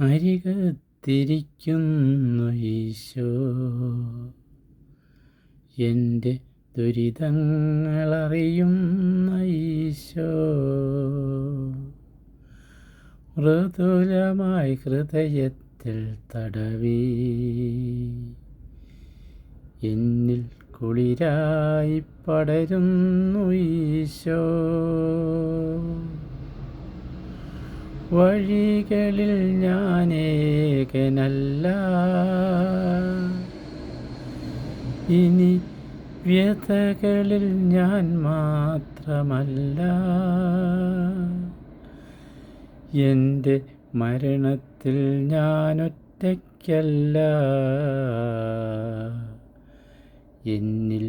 അരികത്തിരിക്കുന്നു ഈശോ, എൻ്റെ ദുരിതങ്ങളറിയുന്ന ഈശോ. മൃദുലമായി ഹൃദയത്തിൽ തടവി എന്നിൽ കുളിരായി പടരുന്നു ഈശോ. വഴികളിൽ ഞാനേകനല്ല, ഇനി വ്യഥകളിൽ ഞാൻ മാത്രമല്ല. എൻ്റെ മരണത്തിൽ ഞാനൊറ്റയ്ക്കല്ല, എന്നിൽ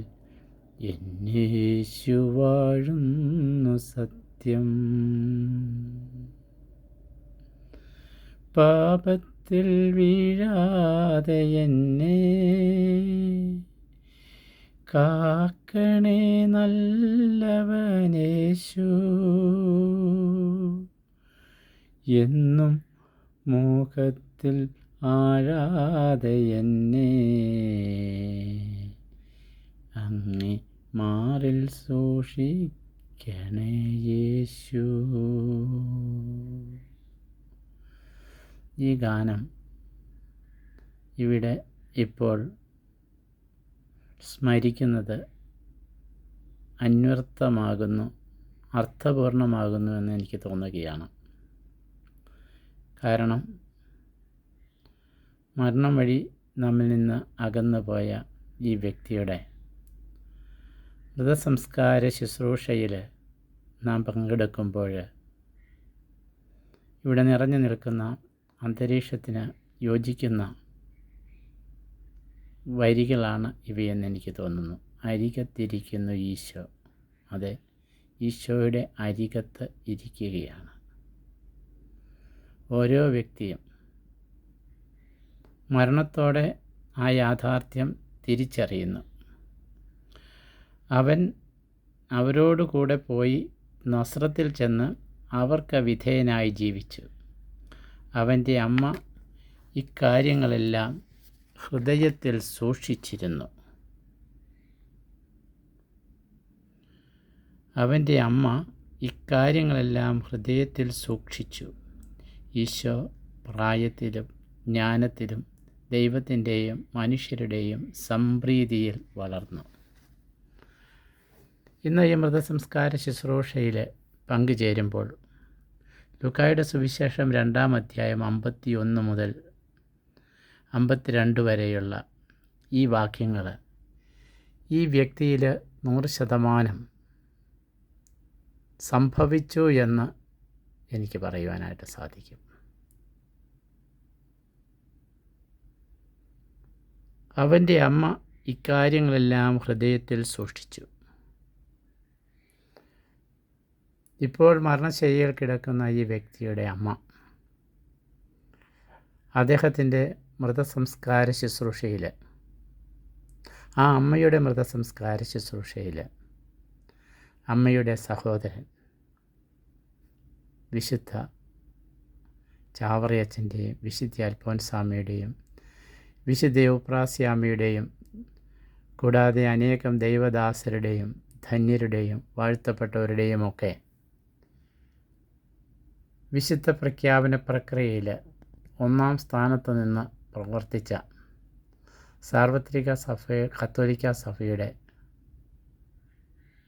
എന്നേശു വാഴുന്നു സത്യം. പാപത്തിൽ വീഴാതെ എന്നെ കാക്കണേ നല്ലവനേശു. എന്നും മോഹത്തിൽ ആഴാതെ എന്നെ അങ്ങേ മാറിൽ സൂക്ഷിക്കണേ യേശു. ഈ ഗാനം ഇവിടെ ഇപ്പോൾ സ്മരിക്കുന്നത് അന്വർത്ഥമാകുന്നു, അർത്ഥപൂർണമാകുന്നു എന്ന് എനിക്ക് തോന്നുകയാണ്. കാരണം മരണം വഴി നമ്മിൽ നിന്ന് അകന്നു പോയ ഈ വ്യക്തിയുടെ മൃതസംസ്കാര ശുശ്രൂഷയിൽ നാം പങ്കെടുക്കുമ്പോൾ ഇവിടെ നിറഞ്ഞു നിൽക്കുന്ന അന്തരീക്ഷത്തിന് യോജിക്കുന്ന വരികളാണ് ഇവയെന്ന് എനിക്ക് തോന്നുന്നു. അരികത്തിരിക്കുന്നു ഈശോ. അതെ, ഈശോയുടെ അരികത്ത് ഇരിക്കുകയാണ് ഓരോ വ്യക്തിയും. മരണത്തോടെ ആ യാഥാർത്ഥ്യം തിരിച്ചറിയുന്നു. അവൻ അവരോട് കൂടെ പോയി നസ്രത്തിൽ ചെന്ന് അവർക്ക് വിധേയനായി ജീവിച്ചു. അവൻ്റെ അമ്മ ഇക്കാര്യങ്ങളെല്ലാം ഹൃദയത്തിൽ സൂക്ഷിച്ചിരുന്നു. അവൻ്റെ അമ്മ ഇക്കാര്യങ്ങളെല്ലാം ഹൃദയത്തിൽ സൂക്ഷിച്ചു. ഈശോ പ്രായത്തിലും ജ്ഞാനത്തിലും ദൈവത്തിൻ്റെയും മനുഷ്യരുടെയും സംപ്രീതിയിൽ വളർന്നു. ഇന്ന് ഈ മൃതസംസ്കാര ശുശ്രൂഷയിൽ പങ്കുചേരുമ്പോൾ ലൂക്കായുടെ സുവിശേഷം 2-ാം അധ്യായം 51 മുതൽ 52 വരെയുള്ള ഈ വാക്യങ്ങൾ ഈ വ്യക്തിയിൽ 100% സംഭവിച്ചു എന്ന് എനിക്ക് പറയുവാനായിട്ട് സാധിക്കും. അവൻ്റെ അമ്മ ഇക്കാര്യങ്ങളെല്ലാം ഹൃദയത്തിൽ സൂക്ഷിച്ചു. ഇപ്പോൾ മരണശയ്യയിൽ കിടക്കുന്ന ഈ വ്യക്തിയുടെ അമ്മ അദ്ദേഹത്തിൻ്റെ മൃതസംസ്കാര ശുശ്രൂഷയിൽ, ആ അമ്മയുടെ മൃതസംസ്കാര ശുശ്രൂഷയിൽ അമ്മയുടെ സഹോദരൻ വിശുദ്ധ ചാവറയച്ചൻ്റെയും വിശുദ്ധ അൽഫോൻസാമ്മയുടെയും വിശുദ്ധ ഉപ്രാസ്യാമ്മയുടെയും കൂടാതെ അനേകം ദൈവദാസരുടെയും ധന്യരുടെയും വാഴ്ത്തപ്പെട്ടവരുടെയും ഒക്കെ വിശുദ്ധ പ്രഖ്യാപന പ്രക്രിയയിൽ 1-ാം സ്ഥാനത്ത് നിന്ന് പ്രവർത്തിച്ച സാർവത്രിക കത്തോലിക്ക സഭയുടെ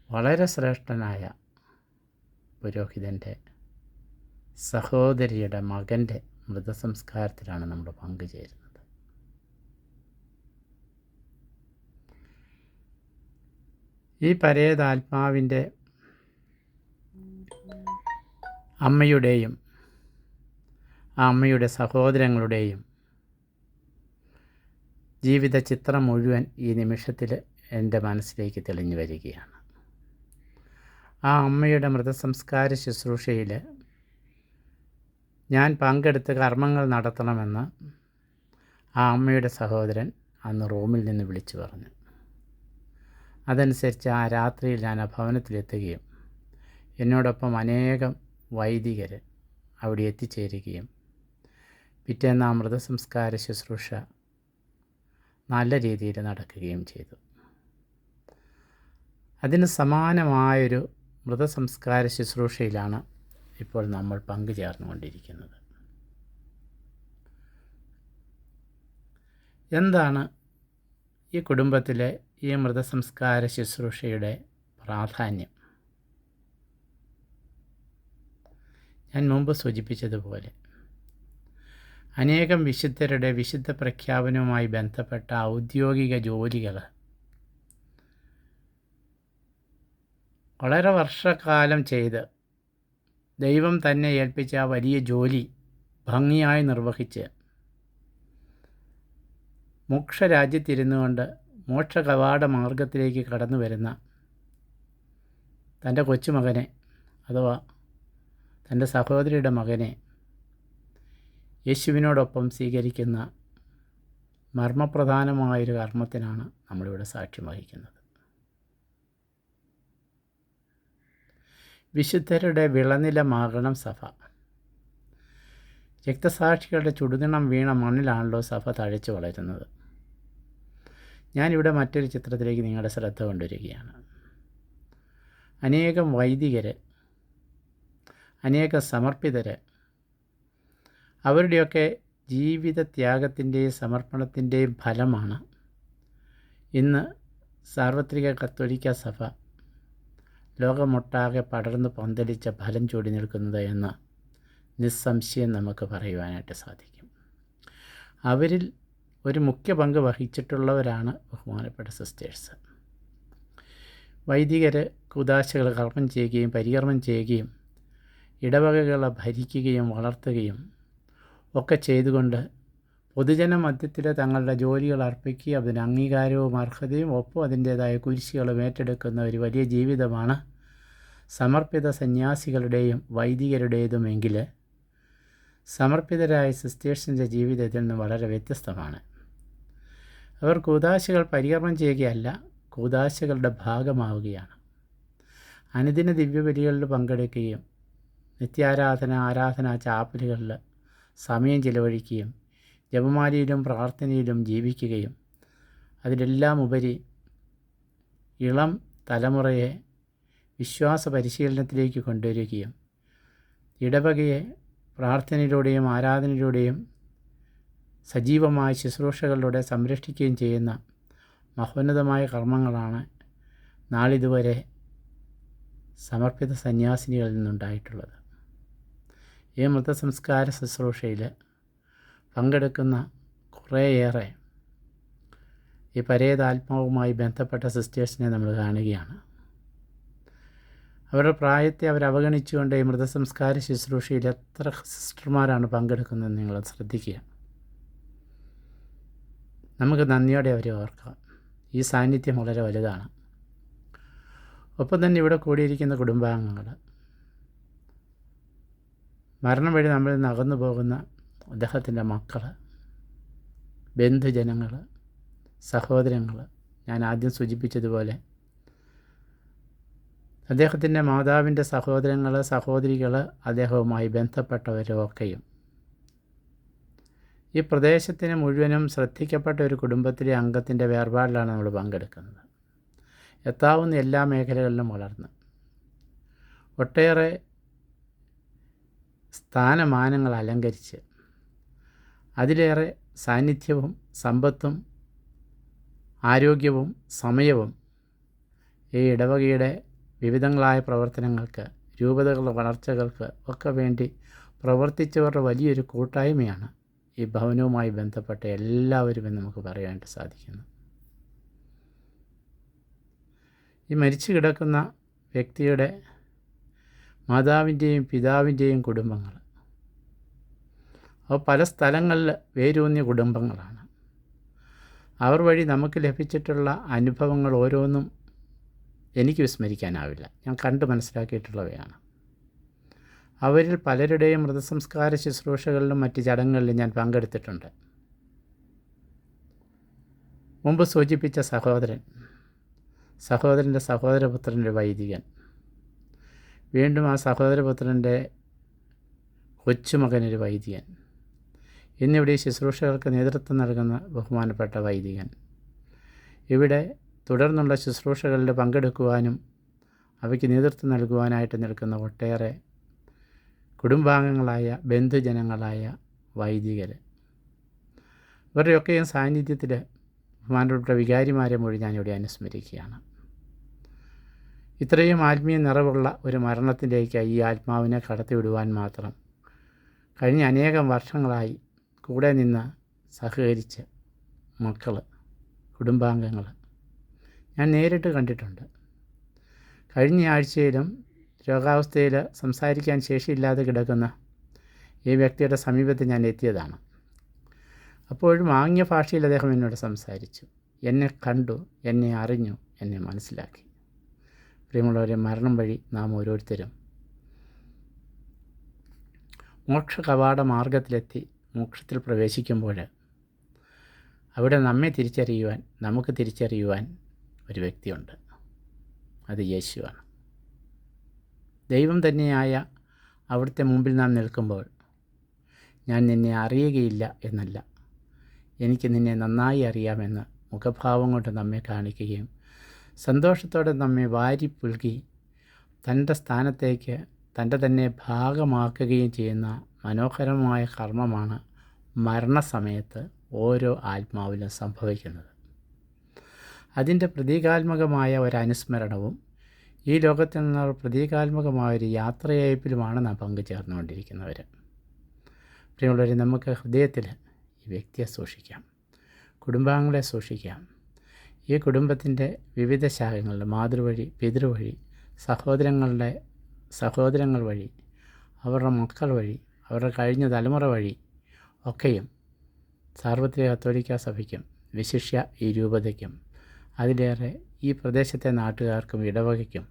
വളരെ ശ്രേഷ്ഠനായ പുരോഹിതൻ്റെ സഹോദരിയുടെ മകൻ്റെ മൃതസംസ്കാരത്തിലാണ് നമ്മൾ പങ്കുചേരുന്നത്. ഈ പരേതാത്മാവിൻ്റെ അമ്മയുടെയും ആ അമ്മയുടെ സഹോദരങ്ങളുടെയും ജീവിത ചിത്രം മുഴുവൻ ഈ നിമിഷത്തിൽ എൻ്റെ മനസ്സിലേക്ക് തെളിഞ്ഞു വരികയാണ്. ആ അമ്മയുടെ മൃതസംസ്കാര ശുശ്രൂഷയിൽ ഞാൻ പങ്കെടുത്ത് കർമ്മങ്ങൾ നടത്തണമെന്ന് ആ അമ്മയുടെ സഹോദരൻ അന്ന് റോമിൽ നിന്ന് വിളിച്ചു പറഞ്ഞു. അതനുസരിച്ച് ആ രാത്രിയിൽ ഞാൻ ആ ഭവനത്തിലെത്തുകയും എന്നോടൊപ്പം അനേകം വൈദികർ അവിടെ എത്തിച്ചേരുകയും പിറ്റേന്ന് ആ മൃതസംസ്കാര ശുശ്രൂഷ നല്ല രീതിയിൽ നടക്കുകയും ചെയ്തു. അതിന് സമാനമായൊരു മൃതസംസ്കാര ശുശ്രൂഷയിലാണ് ഇപ്പോൾ നമ്മൾ പങ്കുചേർന്നുകൊണ്ടിരിക്കുന്നത്. എന്താണ് ഈ കുടുംബത്തിലെ ഈ മൃതസംസ്കാര ശുശ്രൂഷയുടെ പ്രാധാന്യം? ഞാൻ മുമ്പ് സൂചിപ്പിച്ചതുപോലെ അനേകം വിശുദ്ധരുടെ വിശുദ്ധ പ്രഖ്യാപനവുമായി ബന്ധപ്പെട്ട ഔദ്യോഗിക ജോലികൾ വളരെ വർഷക്കാലം ചെയ്ത് ദൈവം തന്നെ ഏൽപ്പിച്ച ആ വലിയ ജോലി ഭംഗിയായി നിർവഹിച്ച് മോക്ഷരാജ്യത്തിരുന്നു കൊണ്ട് മോക്ഷ കവാട മാർഗത്തിലേക്ക് കടന്നു വരുന്ന തൻ്റെ കൊച്ചുമകനെ അഥവാ തൻ്റെ സഹോദരിയുടെ മകനെ യേശുവിനോടൊപ്പം സ്വീകരിക്കുന്ന മർമ്മപ്രധാനമായൊരു കർമ്മത്തിനാണ് നമ്മളിവിടെ സാക്ഷ്യം വഹിക്കുന്നത്. വിശുദ്ധരുടെ വിളനിലമാകണം സഭ. രക്തസാക്ഷികളുടെ ചുടുനിണം വീണ മണ്ണിലാണല്ലോ സഭ തഴച്ചു വളരുന്നത്. ഞാനിവിടെ മറ്റൊരു ചിത്രത്തിലേക്ക് നിങ്ങളുടെ ശ്രദ്ധ കൊണ്ടുവരികയാണ്. അനേകം വൈദികർ, അനേക സമർപ്പിതർ, അവരുടെയൊക്കെ ജീവിത ത്യാഗത്തിൻ്റെയും സമർപ്പണത്തിൻ്റെയും ഫലമാണ് ഇന്ന് സാർവത്രിക കത്തോലിക്ക സഭ ലോകമൊട്ടാകെ പടർന്നു പന്തലിച്ച ഫലം ചൂടി നിൽക്കുന്നത് എന്ന് നിസ്സംശയം നമുക്ക് പറയുവാനായിട്ട് സാധിക്കും. അവരിൽ ഒരു മുഖ്യ പങ്ക് വഹിച്ചിട്ടുള്ളവരാണ് ബഹുമാനപ്പെട്ട സിസ്റ്റേഴ്സ്. വൈദികർ കൂദാശകൾ കർമ്മം ചെയ്യുകയും പരികർമ്മം ചെയ്യുകയും ഇടവകകളെ ഭരിക്കുകയും വളർത്തുകയും ഒക്കെ ചെയ്തുകൊണ്ട് പൊതുജന മധ്യത്തിൽ തങ്ങളുടെ ജോലികൾ അർപ്പിക്കുകയും അതിന് അംഗീകാരവും അർഹതയും ഒപ്പം അതിൻ്റേതായ കുരിശുകളും ഏറ്റെടുക്കുന്ന ഒരു വലിയ ജീവിതമാണ് സമർപ്പിത സന്യാസികളുടെയും വൈദികരുടേതുമെങ്കിൽ സമർപ്പിതരായ സിസ്റ്റേഴ്സിൻ്റെ ജീവിതത്തിൽ നിന്ന് വളരെ വ്യത്യസ്തമാണ്. അവർ കൂദാശകൾ പരികർമ്മം ചെയ്യുകയല്ല, കൂദാശകളുടെ ഭാഗമാവുകയാണ്. അനുദിന ദിവ്യബലികളിൽ പങ്കെടുക്കുകയും ആരാധനാ ചാപ്പലുകളിൽ സമയം ചിലവഴിക്കുകയും ജപമാലയിലും പ്രാർത്ഥനയിലും ജീവിക്കുകയും അതിലെല്ലാം ഉപരി ഇളം തലമുറയെ വിശ്വാസ പരിശീലനത്തിലേക്ക് കൊണ്ടുവരികയും ഇടവകയെ പ്രാർത്ഥനയിലൂടെയും ആരാധനയിലൂടെയും സജീവമായ ശുശ്രൂഷകളിലൂടെ സംരക്ഷിക്കുകയും ചെയ്യുന്ന മഹോന്നതമായ കർമ്മങ്ങളാണ് നാളിതുവരെ സമർപ്പിത സന്യാസിനികളിൽ നിന്നുണ്ടായിട്ടുള്ളത്. ഈ മൃതസംസ്കാര ശുശ്രൂഷയിൽ പങ്കെടുക്കുന്ന കുറേയേറെ ഈ പരേതാത്മാവുമായി ബന്ധപ്പെട്ട സിസ്റ്റേഴ്സിനെ നമ്മൾ കാണുകയാണ്. അവരുടെ പ്രായത്തെ അവരവഗണിച്ചുകൊണ്ട് ഈ മൃതസംസ്കാര ശുശ്രൂഷയിൽ എത്ര സിസ്റ്റർമാരാണ് പങ്കെടുക്കുന്നതെന്ന് നിങ്ങൾ ശ്രദ്ധിക്കുക. നമുക്ക് നന്ദിയോടെ അവരെ ഓർക്കാം. ഈ സാന്നിധ്യം വളരെ വലുതാണ്. ഒപ്പം തന്നെ ഇവിടെ കൂടിയിരിക്കുന്ന കുടുംബാംഗങ്ങൾ, മരണം വഴി നമ്മളിൽ നിന്ന് അകന്നു പോകുന്ന അദ്ദേഹത്തിൻ്റെ മക്കൾ, ബന്ധുജനങ്ങൾ, സഹോദരങ്ങൾ, ഞാൻ ആദ്യം സൂചിപ്പിച്ചതുപോലെ അദ്ദേഹത്തിൻ്റെ മാതാവിൻ്റെ സഹോദരങ്ങൾ, സഹോദരികൾ, അദ്ദേഹവുമായി ബന്ധപ്പെട്ടവരൊക്കെയും ഈ പ്രദേശത്തിന് മുഴുവനും ശ്രദ്ധിക്കപ്പെട്ട ഒരു കുടുംബത്തിലെ അംഗത്തിൻ്റെ വേർപാടിലാണ് നമ്മൾ പങ്കെടുക്കുന്നത്. എത്താവുന്ന എല്ലാ മേഖലകളിലും വളർന്ന് ഒട്ടേറെ സ്ഥാനമാനങ്ങൾ അലങ്കരിച്ച് അതിലേറെ സാന്നിധ്യവും സമ്പത്തും ആരോഗ്യവും സമയവും ഈ ഇടവകയുടെ വിവിധങ്ങളായ പ്രവർത്തനങ്ങൾക്ക്, രൂപതകളുടെ വളർച്ചകൾക്ക് ഒക്കെ വേണ്ടി പ്രവർത്തിച്ചവരുടെ വലിയൊരു കൂട്ടായ്മയാണ് ഈ ഭവനവുമായി ബന്ധപ്പെട്ട എല്ലാവരും എന്ന് നമുക്ക് പറയാനായിട്ട് സാധിക്കുന്നു. ഈ മരിച്ചു കിടക്കുന്ന വ്യക്തിയുടെ മാതാവിൻ്റെയും പിതാവിൻ്റെയും കുടുംബങ്ങൾ അവ പല സ്ഥലങ്ങളിൽ വേരൂന്നിയ കുടുംബങ്ങളാണ്. അവർ വഴി നമുക്ക് ലഭിച്ചിട്ടുള്ള അനുഭവങ്ങൾ ഓരോന്നും എനിക്ക് വിസ്മരിക്കാനാവില്ല. ഞാൻ കണ്ട് മനസ്സിലാക്കിയിട്ടുള്ളവയാണ്. അവരിൽ പലരുടെയും മൃതസംസ്കാര ശുശ്രൂഷകളിലും മറ്റ് ചടങ്ങുകളിലും ഞാൻ പങ്കെടുത്തിട്ടുണ്ട്. മുമ്പ് സൂചിപ്പിച്ച സഹോദരൻ്റെ സഹോദരപുത്രൻ്റെ വൈദികൻ, വീണ്ടും ആ സഹോദരപുത്രൻ്റെ കൊച്ചുമകനൊരു വൈദികൻ, ഇന്നിവിടെ ഈ ശുശ്രൂഷകൾക്ക് നേതൃത്വം നൽകുന്ന ബഹുമാനപ്പെട്ട വൈദികൻ, ഇവിടെ തുടർന്നുള്ള ശുശ്രൂഷകളിൽ പങ്കെടുക്കുവാനും അവയ്ക്ക് നേതൃത്വം നൽകുവാനായിട്ട് നിൽക്കുന്ന ഒട്ടേറെ കുടുംബാംഗങ്ങളായ ബന്ധുജനങ്ങളായ വൈദികർ, ഇവരുടെയൊക്കെയും സാന്നിധ്യത്തിൽ ബഹുമാനപ്പെട്ട വികാരിമാരെ മൊഴി ഞാനിവിടെ അനുസ്മരിക്കുകയാണ്. ഇത്രയും ആത്മീയ നിറവുള്ള ഒരു മരണത്തിലേക്ക് ഈ ആത്മാവിനെ കടത്തിവിടുവാൻ മാത്രം കഴിഞ്ഞ അനേകം വർഷങ്ങളായി കൂടെ നിന്ന് സഹകരിച്ച് മക്കൾ, കുടുംബാംഗങ്ങൾ ഞാൻ നേരിട്ട് കണ്ടിട്ടുണ്ട്. കഴിഞ്ഞ ആഴ്ചയിലും രോഗാവസ്ഥയിൽ സംസാരിക്കാൻ ശേഷിയില്ലാതെ കിടക്കുന്ന ഈ വ്യക്തിയുടെ സമീപത്ത് ഞാൻ എത്തിയതാണ്. അപ്പോഴും ആംഗ്യ ഭാഷയിൽ അദ്ദേഹം എന്നോട് സംസാരിച്ചു. എന്നെ കണ്ടു, എന്നെ അറിഞ്ഞു, എന്നെ മനസ്സിലാക്കി. പ്രിയമുള്ളവരെ, മരണം വഴി നാം ഓരോരുത്തരും മോക്ഷ കവാട മാർഗത്തിലെത്തി മോക്ഷത്തിൽ പ്രവേശിക്കുമ്പോൾ അവിടെ നമ്മെ തിരിച്ചറിയുവാൻ, നമുക്ക് തിരിച്ചറിയുവാൻ ഒരു വ്യക്തിയുണ്ട്. അത് യേശുവാണ്. ദൈവം തന്നെയായ അവിടുത്തെ മുമ്പിൽ നാം നിൽക്കുമ്പോൾ ഞാൻ നിന്നെ അറിയുകയില്ല എന്നല്ല, എനിക്ക് നിന്നെ നന്നായി അറിയാമെന്ന് മുഖഭാവം കൊണ്ട് നമ്മെ കാണിക്കുകയും സന്തോഷത്തോടെ നമ്മെ വാരി പുൽകി തൻ്റെ സ്ഥാനത്തേക്ക് തൻ്റെ തന്നെ ഭാഗമാക്കുകയും ചെയ്യുന്ന മനോഹരമായ കർമ്മമാണ് മരണസമയത്ത് ഓരോ ആത്മാവിലും സംഭവിക്കുന്നത്. അതിൻ്റെ പ്രതീകാത്മകമായ ഒരനുസ്മരണവും ഈ ലോകത്തിൽ നിന്നുള്ള പ്രതീകാത്മകമായൊരു യാത്രയയപ്പിലുമാണ് നാം പങ്കുചേർന്നുകൊണ്ടിരിക്കുന്നവർ. പ്രിയമുള്ളവരെ, നമുക്ക് ഹൃദയത്തിൽ ഈ വ്യക്തിയെ സൂക്ഷിക്കാം, കുടുംബാംഗങ്ങളെ സൂക്ഷിക്കാം. ഈ കുടുംബത്തിൻ്റെ വിവിധ ശാഖകളിൽ മാതൃവഴി, പിതൃവഴി, സഹോദരങ്ങൾ വഴി, അവരുടെ മക്കൾ വഴി, അവരുടെ കഴിഞ്ഞ തലമുറ വഴി ഒക്കെയും സാർവത്രിക കത്തോലിക്ക സഭയ്ക്കും വിശിഷ്യ ഈ രൂപതയ്ക്കും അതിലേറെ ഈ പ്രദേശത്തെ നാട്ടുകാർക്കും ഇടവകയ്ക്കും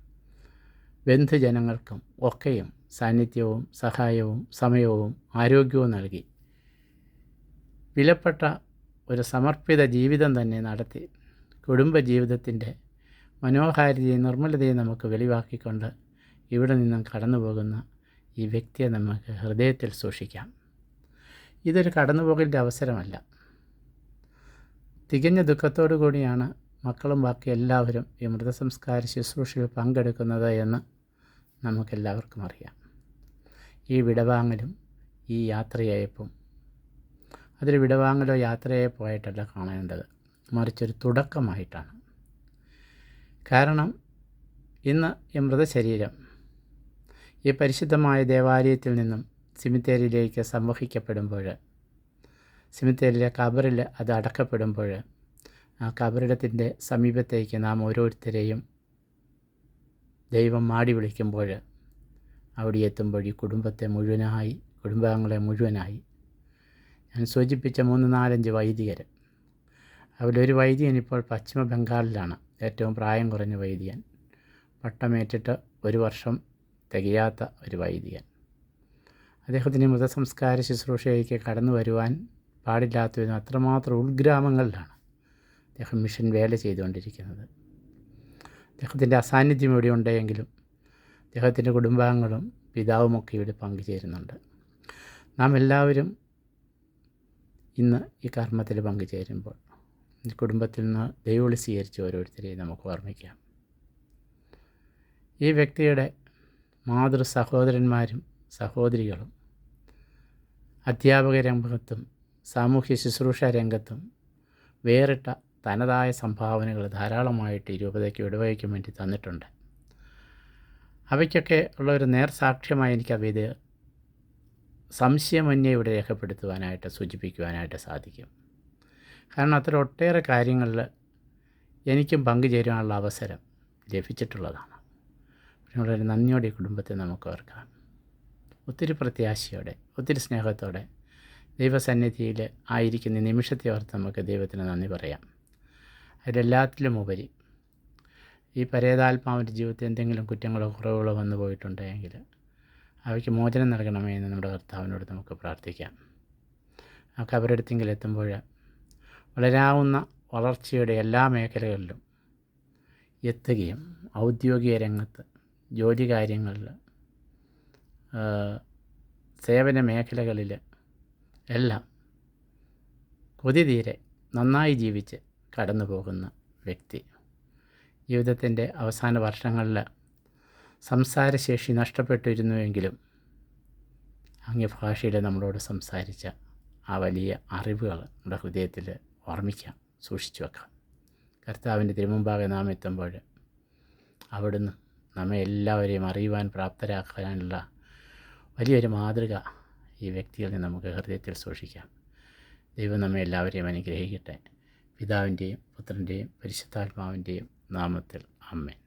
ബന്ധുജനങ്ങൾക്കും ഒക്കെയും സാന്നിധ്യവും സഹായവും സമയവും ആരോഗ്യവും നൽകി വിലപ്പെട്ട ഒരു സമർപ്പിത ജീവിതം തന്നെ നടത്തി കുടുംബജീവിതത്തിൻ്റെ മനോഹാരിതയും നിർമ്മലതയും നമുക്ക് വെളിവാക്കിക്കൊണ്ട് ഇവിടെ നിന്നും കടന്നു പോകുന്ന ഈ വ്യക്തിയെ നമുക്ക് ഹൃദയത്തിൽ സൂക്ഷിക്കാം. ഇതൊരു കടന്നുപോകലിൻ്റെ അവസരമല്ല. തികഞ്ഞ ദുഃഖത്തോടു കൂടിയാണ് മക്കളും ബാക്കി എല്ലാവരും ഈ മൃതസംസ്കാര ശുശ്രൂഷയിൽ പങ്കെടുക്കുന്നത് എന്ന് നമുക്കെല്ലാവർക്കും അറിയാം. ഈ വിടവാങ്ങലും ഈ യാത്രയയപ്പും അതൊരു വിടവാങ്ങലോ യാത്രയയപ്പോ ആയിട്ടല്ല കാണേണ്ടത്, മറിച്ചൊരു തുടക്കമായിട്ടാണ്. കാരണം ഇന്ന് ഈ മൃതശരീരം ഈ പരിശുദ്ധമായ ദേവാലയത്തിൽ നിന്നും സിമിത്തേരിയിലേക്ക് സംവഹിക്കപ്പെടുമ്പോൾ, സിമിത്തേരിയിലെ കബറിൽ അത് അടക്കപ്പെടുമ്പോൾ, ആ കബറിടത്തിൻ്റെ സമീപത്തേക്ക് നാം ഓരോരുത്തരെയും ദൈവം മാടി വിളിക്കുമ്പോൾ അവിടെ എത്തുമ്പോൾ ഈ കുടുംബത്തെ മുഴുവനായി, കുടുംബാംഗങ്ങളെ മുഴുവനായി ഞാൻ സൂചിപ്പിച്ച 3-4 വൈദികർ, അതിലൊരു വൈദികൻ ഇപ്പോൾ പശ്ചിമ ബംഗാളിലാണ്, ഏറ്റവും പ്രായം കുറഞ്ഞ വൈദികൻ, പട്ടമേറ്റിട്ട് 1 വർഷം തികയാത്ത ഒരു വൈദികൻ. അദ്ദേഹത്തിന് മൃതസംസ്കാര ശുശ്രൂഷയിലേക്ക് കടന്നു വരുവാൻ പാടില്ലാത്തതിനും അത്രമാത്രം ഉൾഗ്രാമങ്ങളിലാണ് അദ്ദേഹം മിഷൻ വേല ചെയ്തുകൊണ്ടിരിക്കുന്നത്. അദ്ദേഹത്തിൻ്റെ അസാന്നിധ്യം ഇവിടെ ഉണ്ടെങ്കിലും അദ്ദേഹത്തിൻ്റെ കുടുംബാംഗങ്ങളും പിതാവുമൊക്കെ ഇവിടെ പങ്കുചേരുന്നുണ്ട്. നാം എല്ലാവരും ഇന്ന് ഈ കർമ്മത്തിൽ പങ്കുചേരുമ്പോൾ ഈ കുടുംബത്തിൽ നിന്ന് ദൈവവിളി സ്വീകരിച്ച ഓരോരുത്തരെയും നമുക്ക് ഓർമ്മിക്കാം. ഈ വ്യക്തിയുടെ മാതൃ സഹോദരന്മാരും സഹോദരികളും അധ്യാപക രംഗത്തും സാമൂഹ്യ ശുശ്രൂഷ രംഗത്തും വേറിട്ട തനതായ സംഭാവനകൾ ധാരാളമായിട്ട് ഈ രൂപതയ്ക്ക് ഇടവകയ്ക്കും വേണ്ടി തന്നിട്ടുണ്ട്. അവയ്ക്കൊക്കെ ഉള്ളൊരു നേർസാക്ഷ്യമായി എനിക്കത് സംശയമന്യേ ഇവിടെ രേഖപ്പെടുത്തുവാനായിട്ട് സൂചിപ്പിക്കുവാനായിട്ട് സാധിക്കും. കാരണം അത്ര ഒട്ടേറെ കാര്യങ്ങളിൽ എനിക്കും പങ്കുചേരുവാനുള്ള അവസരം ലഭിച്ചിട്ടുള്ളതാണ്. വളരെ നന്ദിയോടെ ഈ കുടുംബത്തെ നമുക്ക് ഓർക്കാം. ഒത്തിരി പ്രത്യാശയോടെ, ഒത്തിരി സ്നേഹത്തോടെ ദൈവസന്നിധിയിൽ ആയിരിക്കുന്ന നിമിഷത്തെ ഓർത്ത് നമുക്ക് ദൈവത്തിന് നന്ദി പറയാം. അതിലെല്ലാത്തിലും ഉപരി ഈ പരേതാത്മാവിൻ്റെ ജീവിതത്തിൽ എന്തെങ്കിലും കുറ്റങ്ങളോ കുറവുകളോ വന്നു പോയിട്ടുണ്ടെങ്കിൽ അവയ്ക്ക് മോചനം നൽകണമേ എന്ന് നമ്മുടെ കർത്താവിനോട് നമുക്ക് പ്രാർത്ഥിക്കാം. ആ കബറെടുത്തെങ്കിൽ എത്തുമ്പോൾ വളരാവുന്ന വളർച്ചയുടെ എല്ലാ മേഖലകളിലും എത്തുകയും ഔദ്യോഗിക രംഗത്ത്, ജോലി കാര്യങ്ങളിൽ, സേവന മേഖലകളിൽ എല്ലാം കൊതി തീരെ നന്നായി ജീവിച്ച് കടന്നു പോകുന്ന വ്യക്തി. ജീവിതത്തിൻ്റെ അവസാന വർഷങ്ങളിൽ സംസാരശേഷി നഷ്ടപ്പെട്ടിരുന്നുവെങ്കിലും ആംഗ്യഭാഷയിൽ നമ്മളോട് സംസാരിച്ച ആ വലിയ അറിവുകൾ നമ്മുടെ ഹൃദയത്തിൽ ഓർമ്മിക്കാം, സൂക്ഷിച്ചു വെക്കാം. കർത്താവിൻ്റെ തിരുമുമ്പാകെ നാം എത്തുമ്പോൾ അവിടുന്ന് നമ്മെ എല്ലാവരെയും അറിയുവാൻ പ്രാപ്തരാക്കാനുള്ള വലിയൊരു മാതൃക ഈ വ്യക്തികളിൽ നമുക്ക് ഹൃദയത്തിൽ സൂക്ഷിക്കാം. ദൈവം നമ്മെ എല്ലാവരെയും അനുഗ്രഹിക്കട്ടെ. പിതാവിൻ്റെയും പുത്രൻ്റെയും പരിശുദ്ധാത്മാവിൻ്റെയും നാമത്തിൽ ആമേൻ.